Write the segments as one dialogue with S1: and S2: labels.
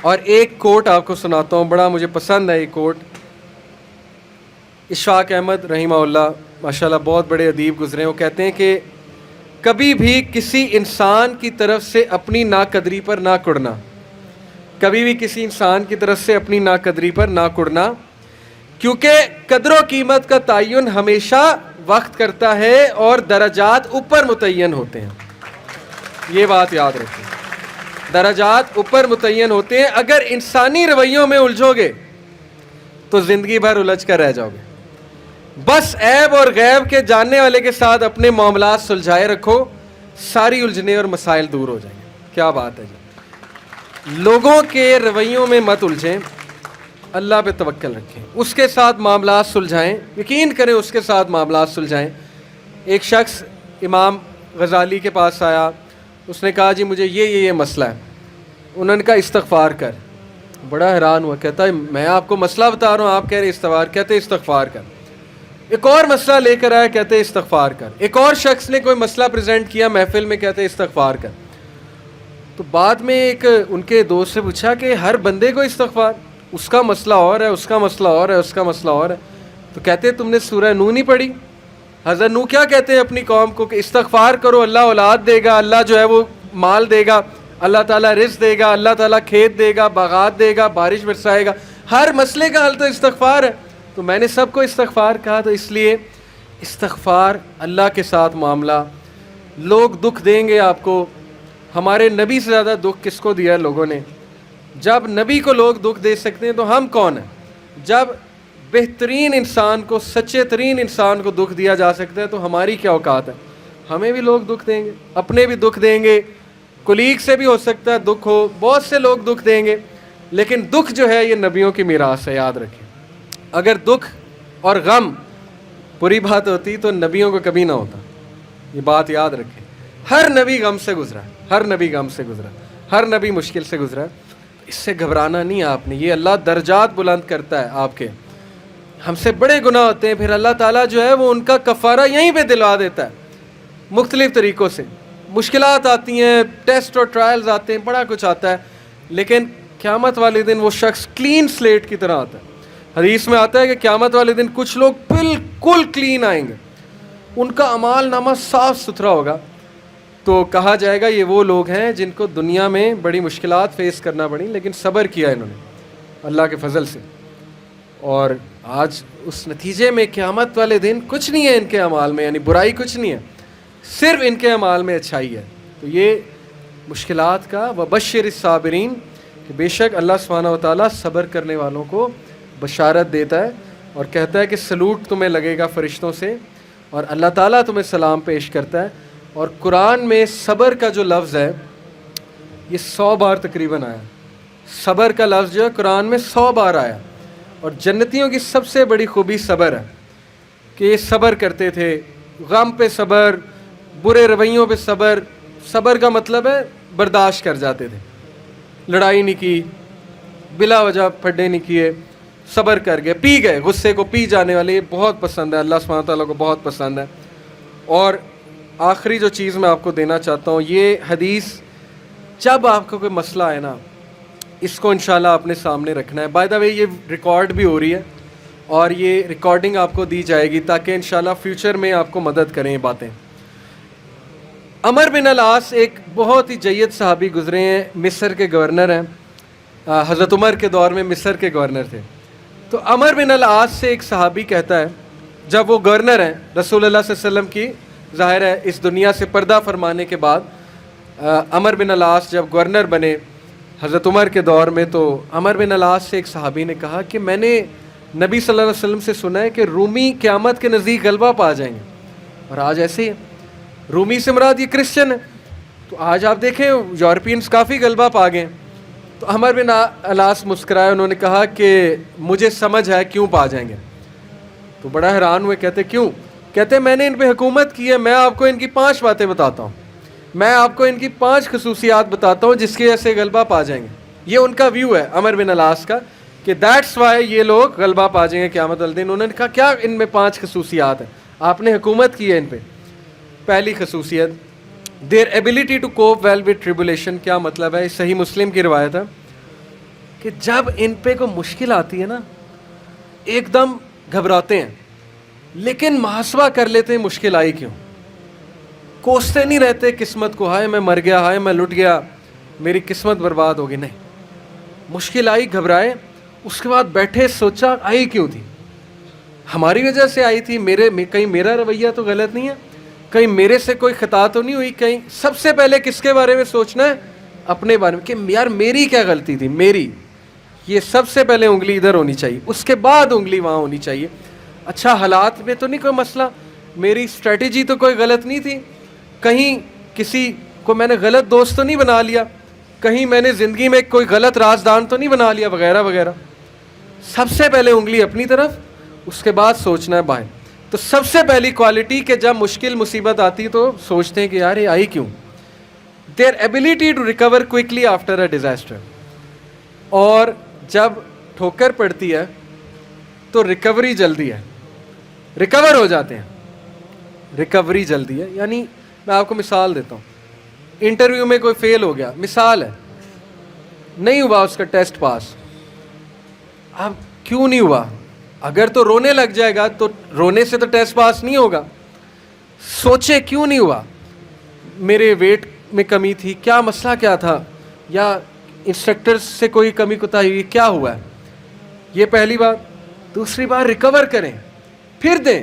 S1: اور ایک کوٹ آپ کو سناتا ہوں، بڑا مجھے پسند ہے یہ کوٹ. اشفاق احمد رحمہ اللہ ماشاءاللہ بہت بڑے ادیب گزرے ہیں. وہ کہتے ہیں کہ کبھی بھی کسی انسان کی طرف سے اپنی ناقدری پر نہ کڑنا، کبھی بھی کسی انسان کی طرف سے اپنی ناقدری پر نہ کڑنا، کیونکہ قدر و قیمت کا تعین ہمیشہ وقت کرتا ہے اور درجات اوپر متعین ہوتے ہیں. یہ بات یاد رکھیں، درجات اوپر متعین ہوتے ہیں. اگر انسانی رویوں میں الجھو گے تو زندگی بھر الجھ کر رہ جاؤ گے. بس عیب اور غیب کے جاننے والے کے ساتھ اپنے معاملات سلجھائے رکھو، ساری الجھنے اور مسائل دور ہو جائیں گے. کیا بات ہے جی. لوگوں کے رویوں میں مت الجھیں، اللہ پہ توکل رکھیں، اس کے ساتھ معاملات سلجھائیں، یقین کریں اس کے ساتھ معاملات سلجھائیں. ایک شخص امام غزالی کے پاس آیا، اس نے کہا جی مجھے یہ مسئلہ ہے. انہوں نے کہا استغفار کر. بڑا حیران ہوا، کہتا ہے میں آپ کو مسئلہ بتا رہا ہوں، آپ کہہ رہے استغفار. کہتے استغفار کر. ایک اور مسئلہ لے کر آیا، کہتے استغفار کر. ایک اور شخص نے کوئی مسئلہ پریزنٹ کیا محفل میں، کہتے استغفار کر. تو بعد میں ایک ان کے دوست سے پوچھا کہ ہر بندے کو استغفار، اس کا مسئلہ اور ہے، اس کا مسئلہ اور ہے، اس کا مسئلہ اور ہے. تو کہتے تم نے سورہ نوح نہیں پڑھی؟ حضرت نوح کیا کہتے ہیں اپنی قوم کو کہ استغفار کرو، اللہ اولاد دے گا، اللہ جو ہے وہ مال دے گا، اللہ تعالیٰ رزق دے گا، اللہ تعالیٰ کھیت دے گا، باغات دے گا، بارش برسائے گا. ہر مسئلے کا حل تو استغفار ہے. تو میں نے سب کو استغفار کہا. تو اس لیے استغفار، اللہ کے ساتھ معاملہ. لوگ دکھ دیں گے آپ کو. ہمارے نبی سے زیادہ دکھ کس کو دیا ہے لوگوں نے؟ جب نبی کو لوگ دکھ دے سکتے ہیں تو ہم کون ہیں؟ جب بہترین انسان کو، سچے ترین انسان کو دکھ دیا جا سکتا ہے تو ہماری کیا اوقات ہے؟ ہمیں بھی لوگ دکھ دیں گے، اپنے بھی دکھ دیں گے، کولیگ سے بھی ہو سکتا ہے دکھ ہو، بہت سے لوگ دکھ دیں گے. لیکن دکھ جو ہے یہ نبیوں کی میراث ہے، یاد رکھیں. اگر دکھ اور غم بری بات ہوتی تو نبیوں کو کبھی نہ ہوتا. یہ بات یاد رکھیں. ہر نبی غم سے گزرا، ہر نبی غم سے گزرا، ہر نبی مشکل سے گزرا. اس سے گھبرانا نہیں آپ نے. یہ اللہ درجات بلند کرتا ہے آپ کے. ہم سے بڑے گناہ ہوتے ہیں، پھر اللہ تعالیٰ جو ہے وہ ان کا کفارہ یہیں پہ دلوا دیتا ہے مختلف طریقوں سے. مشکلات آتی ہیں، ٹیسٹ اور ٹرائلز آتے ہیں، بڑا کچھ آتا ہے، لیکن قیامت والے دن وہ شخص کلین سلیٹ کی طرح آتا ہے. حدیث میں آتا ہے کہ قیامت والے دن کچھ لوگ بالکل کلین آئیں گے، ان کا اعمال نامہ صاف ستھرا ہوگا. تو کہا جائے گا یہ وہ لوگ ہیں جن کو دنیا میں بڑی مشکلات فیس کرنا پڑی لیکن صبر کیا انہوں نے اللہ کے فضل سے. اور آج اس نتیجے میں قیامت والے دن کچھ نہیں ہے ان کے اعمال میں، یعنی برائی کچھ نہیں ہے، صرف ان کے اعمال میں اچھائی ہے. تو یہ مشکلات کا وبشر الصابرین، کہ بے شک اللہ سبحانہ و تعالیٰ صبر کرنے والوں کو بشارت دیتا ہے اور کہتا ہے کہ سلوٹ تمہیں لگے گا فرشتوں سے اور اللہ تعالیٰ تمہیں سلام پیش کرتا ہے. اور قرآن میں صبر کا جو لفظ ہے یہ 100 بار تقریباً آیا. صبر کا لفظ جو ہے قرآن میں 100 بار آیا. اور جنتیوں کی سب سے بڑی خوبی صبر ہے کہ یہ صبر کرتے تھے. غم پہ صبر، برے رویوں پہ صبر. صبر کا مطلب ہے برداشت کر جاتے تھے، لڑائی نہیں کی، بلا وجہ پھڈے نہیں کیے، صبر کر گئے، پی گئے، غصے کو پی جانے والے. یہ بہت پسند ہے، اللہ سبحانہ تعالیٰ کو بہت پسند ہے. اور آخری جو چیز میں آپ کو دینا چاہتا ہوں، یہ حدیث جب آپ کو کوئی مسئلہ ہے نا، اس کو انشاءاللہ اپنے سامنے رکھنا ہے. بائی دا وے یہ ریکارڈ بھی ہو رہی ہے اور یہ ریکارڈنگ آپ کو دی جائے گی تاکہ انشاءاللہ فیوچر میں آپ کو مدد کریں یہ باتیں. عمر بن العاص ایک بہت ہی جید صحابی گزرے ہیں، مصر کے گورنر ہیں. حضرت عمر کے دور میں مصر کے گورنر تھے. تو عمر بن العاص سے ایک صحابی کہتا ہے، جب وہ گورنر ہیں رسول اللہ صلی اللہ علیہ وسلم کی، ظاہر ہے اس دنیا سے پردہ فرمانے کے بعد عمر بن العاص جب گورنر بنے حضرت عمر کے دور میں، تو عمر بن العاص سے ایک صحابی نے کہا کہ میں نے نبی صلی اللہ علیہ وسلم سے سنا ہے کہ رومی قیامت کے نزدیک غلبہ پا جائیں گے. اور آج ایسے ہی ہے. رومی سے مراد یہ کرسچن ہے. تو آج آپ دیکھیں یورپینس کافی غلبہ پا گئے. تو عمر بن العاص مسکرائے، انہوں نے کہا کہ مجھے سمجھ ہے کیوں پا جائیں گے. تو بڑا حیران ہوئے، کہتے کیوں؟ کہتے میں نے ان پہ حکومت کی ہے، میں آپ کو ان کی 5 باتیں بتاتا ہوں، میں آپ کو ان کی 5 خصوصیات بتاتا ہوں جس کی وجہ سے غلبہ پا جائیں گے. یہ ان کا ویو ہے عمر بن العاص کا کہ دیٹس وائی یہ لوگ غلبہ پا جائیں گے قیامت والے دن. انہوں نے کہا کیا ان میں 5 خصوصیات ہیں؟ آپ نے حکومت کی ہے ان پہ. پہلی خصوصیت their ability to cope well with tribulation. کیا مطلب ہے؟ صحیح مسلم کی روایت ہے. کہ جب ان پہ کوئی مشکل آتی ہے نا ایک دم گھبراتے ہیں, لیکن محاسبہ کر لیتے ہیں مشکل آئی کیوں, کوستے نہیں رہتے قسمت کو, ہائے میں مر گیا, ہائے میں لٹ گیا, میری قسمت برباد ہوگی. نہیں, مشکل آئی گھبرائے, اس کے بعد بیٹھے سوچا آئی کیوں تھی, ہماری وجہ سے آئی تھی, کہیں میرا رویہ تو غلط نہیں ہے, کہیں میرے سے کوئی خطا تو نہیں ہوئی, کہیں سب سے پہلے کس کے بارے میں سوچنا ہے, اپنے بارے میں, کہ یار میری کیا غلطی تھی, میری, یہ سب سے پہلے انگلی ادھر ہونی چاہیے, اس کے بعد انگلی وہاں ہونی چاہیے. اچھا حالات میں تو نہیں کوئی مسئلہ, میری اسٹریٹجی تو کوئی غلط نہیں تھی, کہیں کسی کو میں نے غلط دوست تو نہیں بنا لیا, کہیں میں نے زندگی میں کوئی غلط رازدان تو نہیں بنا لیا, وغیرہ وغیرہ. سب سے پہلے انگلی اپنی طرف, اس کے بعد سوچنا ہے باہر. تو سب سے پہلی کوالٹی کہ جب مشکل مصیبت آتی تو سوچتے ہیں کہ یار یہ آئی کیوں. Their ability to recover quickly after a disaster. اور جب ٹھوکر پڑتی ہے تو ریکوری جلدی ہے, ریکور ہو جاتے ہیں, ریکوری جلدی ہے. یعنی میں آپ کو مثال دیتا ہوں, انٹرویو میں کوئی فیل ہو گیا, مثال ہے, نہیں ہوا اس کا ٹیسٹ پاس. اب کیوں نہیں ہوا, اگر تو رونے لگ جائے گا تو رونے سے تو ٹیسٹ پاس نہیں ہوگا. سوچے کیوں نہیں ہوا, میرے ویٹ میں کمی تھی, کیا مسئلہ کیا تھا, یا انسٹرکٹر سے کوئی کمی کوتاہی ہوئی, کیا ہوا ہے. یہ پہلی بات. دوسری بات, ریکور کریں, پھر دیں,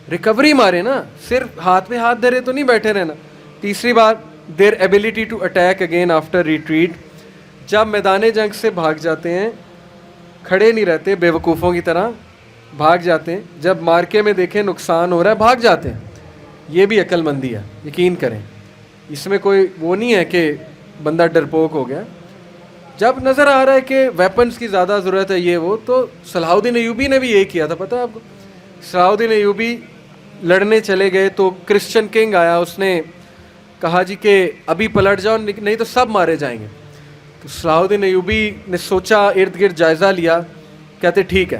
S1: ریکوری مارے نا, صرف ہاتھ میں ہاتھ دھرے تو نہیں بیٹھے رہنا. تیسری بات, their ability to attack again after retreat. جب میدان جنگ سے بھاگ جاتے ہیں, کھڑے نہیں رہتے بے وقوفوں کی طرح, بھاگ جاتے ہیں. جب مارکے میں دیکھیں نقصان ہو رہا ہے بھاگ جاتے ہیں. یہ بھی عقل مندی ہے, یقین کریں, اس میں کوئی وہ نہیں ہے کہ بندہ ڈرپوک ہو گیا. جب نظر آ رہا ہے کہ ویپنز کی زیادہ ضرورت ہے یہ وہ, تو صلاح الدین ایوبی نے بھی یہی کیا تھا, پتہ ہے آپ کو. صلاح الدین ایوبی لڑنے چلے گئے تو کرسچن کنگ آیا, اس نے کہا جی کہ ابھی پلٹ جاؤ نہیں تو سب مارے جائیں گے. تو صلاح الدین ایوبی نے سوچا, ارد گرد جائزہ لیا, کہتے ٹھیک ہے.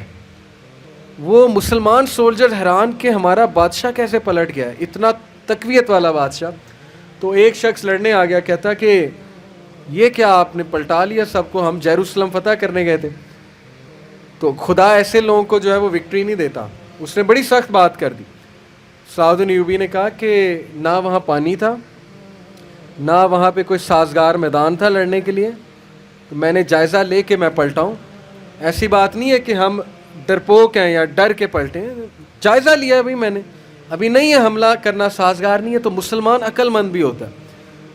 S1: وہ مسلمان سولجر حیران کہ ہمارا بادشاہ کیسے پلٹ گیا ہے, اتنا تقویت والا بادشاہ. تو ایک شخص لڑنے آ گیا, کہتا کہ یہ کیا آپ نے پلٹا لیا سب کو, ہم یروشلم فتح کرنے گئے تھے. تو خدا ایسے لوگوں کو جو ہے وہ وکٹری نہیں دیتا. اس نے بڑی سخت بات کر دی. صلاح الدین ایوبی نے کہا کہ نہ وہاں پانی تھا, نہ وہاں پہ کوئی سازگار میدان تھا لڑنے کے لیے, تو میں نے جائزہ لے کے میں پلٹاؤں. ایسی بات نہیں ہے کہ ہم ڈرپوک ہیں یا ڈر کے پلٹے ہیں, جائزہ لیا ہے بھائی میں نے, ابھی نہیں ہے حملہ کرنا سازگار نہیں ہے. تو مسلمان عقل مند بھی ہوتا ہے.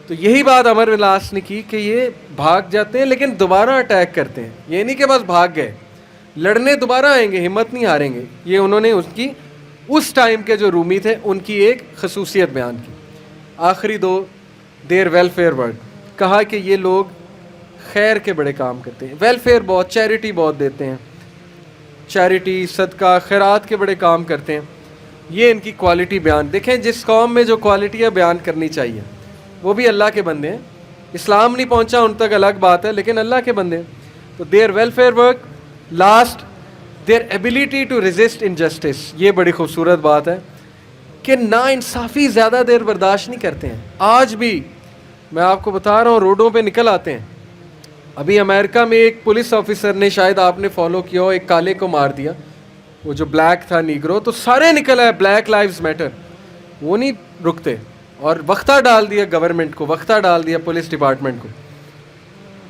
S1: تو یہی بات عمر بن العاص نے کی کہ یہ بھاگ جاتے ہیں لیکن دوبارہ اٹیک کرتے ہیں. یہ نہیں کہ بس بھاگ گئے, لڑنے دوبارہ آئیں گے, ہمت نہیں ہاریں گے. یہ انہوں نے اس ٹائم کے جو رومی تھے ان کی ایک خصوصیت بیان کی. آخری دو, دیر ویلفیئر ورک. کہا کہ یہ لوگ خیر کے بڑے کام کرتے ہیں, ویلفیئر بہت, چیریٹی بہت دیتے ہیں, چیریٹی صدقہ خیرات کے بڑے کام کرتے ہیں. یہ ان کی کوالٹی بیان. دیکھیں جس قوم میں جو کوالٹیاں بیان کرنی چاہیے, وہ بھی اللہ کے بندے ہیں. اسلام نہیں پہنچا ان تک الگ بات ہے, لیکن اللہ کے بندے ہیں. تو their welfare work. Last, their ability to resist injustice. یہ بڑی خوبصورت بات ہے کہ نا انصافی زیادہ دیر برداشت نہیں کرتے ہیں. آج بھی میں آپ کو بتا رہا ہوں, روڈوں پہ نکل آتے ہیں. ابھی امریکہ میں ایک پولیس آفیسر نے, شاید آپ نے فالو کیا ہو, ایک کالے کو مار دیا, وہ جو بلیک تھا نیگرو, تو سارے نکل آئے بلیک لائیوز میٹر. وہ نہیں رکتے, اور وقتہ ڈال دیا گورنمنٹ کو, وقتہ ڈال دیا پولیس ڈپارٹمنٹ کو,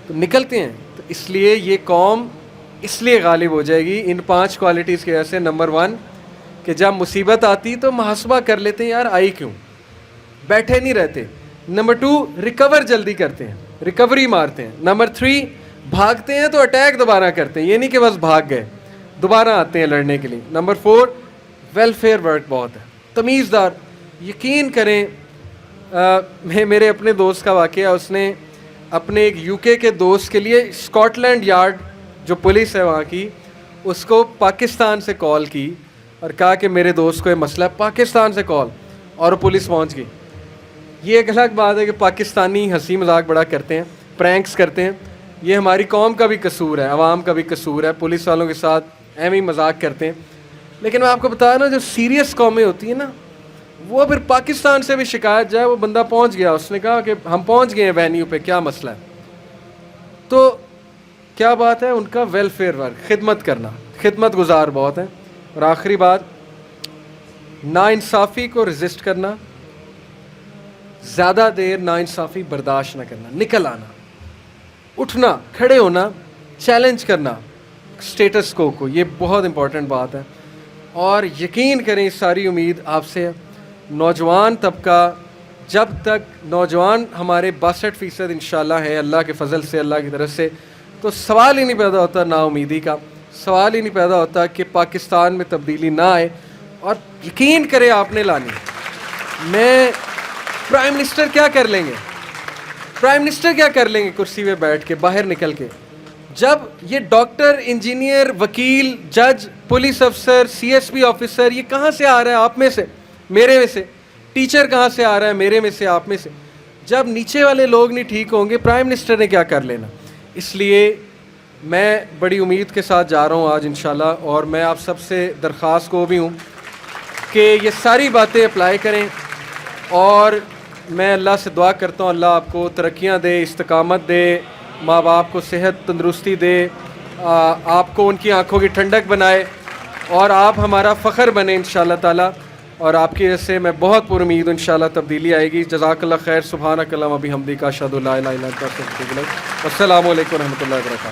S1: تو نکلتے ہیں. تو اس لیے یہ قوم اس لیے غالب ہو جائے گی ان 5 کوالٹیز کی وجہ سے. نمبر 1 کہ جب مصیبت آتی تو محاسبہ کر لیتے ہیں, یار آئی کیوں, بیٹھے نہیں رہتے. نمبر 2 ریکور جلدی کرتے ہیں, ریکوری مارتے ہیں. نمبر 3 بھاگتے ہیں تو اٹیک دوبارہ کرتے ہیں, یہ نہیں کہ بس بھاگ گئے, دوبارہ آتے ہیں لڑنے کے لیے. نمبر 4 ویلفیئر ورک بہت ہے, تمیزدار. یقین کریں, میرے اپنے دوست کا واقعہ, اس نے اپنے ایک یو کے دوست کے لیے اسکاٹ لینڈ یارڈ جو پولیس ہے وہاں کی, اس کو پاکستان سے کال کی اور کہا کہ میرے دوست کو یہ مسئلہ ہے. پاکستان سے کال, اور پولیس پہنچ گئی. یہ ایک الگ بات ہے کہ پاکستانی ہنسی مذاق بڑا کرتے ہیں, پرینکس کرتے ہیں. یہ ہماری قوم کا بھی قصور ہے, عوام کا بھی قصور ہے, پولیس والوں کے ساتھ اہم ہی مذاق کرتے ہیں. لیکن میں آپ کو بتا رہا ہوں, جو سیریس قومیں ہوتی ہیں نا, وہ پھر پاکستان سے بھی شکایت جائے, وہ بندہ پہنچ گیا, اس نے کہا کہ ہم پہنچ گئے ہیں وینیو پہ, کیا مسئلہ ہے. تو کیا بات ہے ان کا ویلفیئر ورک, خدمت کرنا, خدمت گزار بہت ہیں. اور آخری بات, ناانصافی کو رزسٹ کرنا, زیادہ دیر ناانصافی برداشت نہ کرنا, نکل آنا, اٹھنا, کھڑے ہونا, چیلنج کرنا اسٹیٹس کو, یہ بہت امپورٹنٹ بات ہے. اور یقین کریں اس ساری امید آپ سے ہے. نوجوان طبقہ, جب تک نوجوان ہمارے 62% انشاءاللہ ہے اللہ کے فضل سے, اللہ کی طرف سے, تو سوال ہی نہیں پیدا ہوتا نا امیدی کا, سوال ہی نہیں پیدا ہوتا کہ پاکستان میں تبدیلی نہ آئے. اور یقین کریں آپ نے لانی. میں پرائم منسٹر کیا کر لیں گے, پرائم منسٹر کیا کر لیں گے کرسی پہ بیٹھ کے باہر نکل کے, جب یہ ڈاکٹر, انجینئر, وکیل, جج, پولیس افسر, سی ایس پی آفیسر, یہ کہاں سے آ رہا ہے آپ میں سے, میرے میں سے, ٹیچر کہاں سے آ رہا ہے میرے میں سے, آپ میں سے, جب نیچے والے لوگ نہیں ٹھیک ہوں گے پرائم منسٹر نے کیا کر لینا. اس لیے میں بڑی امید کے ساتھ جا رہا ہوں آج انشاءاللہ, اور میں آپ سب سے درخواست کو بھی ہوں کہ یہ ساری باتیں اپلائی کریں. اور میں اللہ سے دعا کرتا ہوں اللہ آپ کو ترقیاں دے, استقامت دے, ماں باپ کو صحت تندرستی دے, آپ کو ان کی آنکھوں کی ٹھنڈک بنائے, اور آپ ہمارا فخر بنے انشاءاللہ تعالی. اور آپ کی وجہ سے میں بہت پر امید ہوں انشاءاللہ تبدیلی آئے گی. جزاک اللہ خیر. سبحانک اللہم و بحمدک, اشہد ان لا الہ الا انت, استغفرک و اتوب الیک. السلام علیکم و رحمۃ اللہ وبرکاتہ.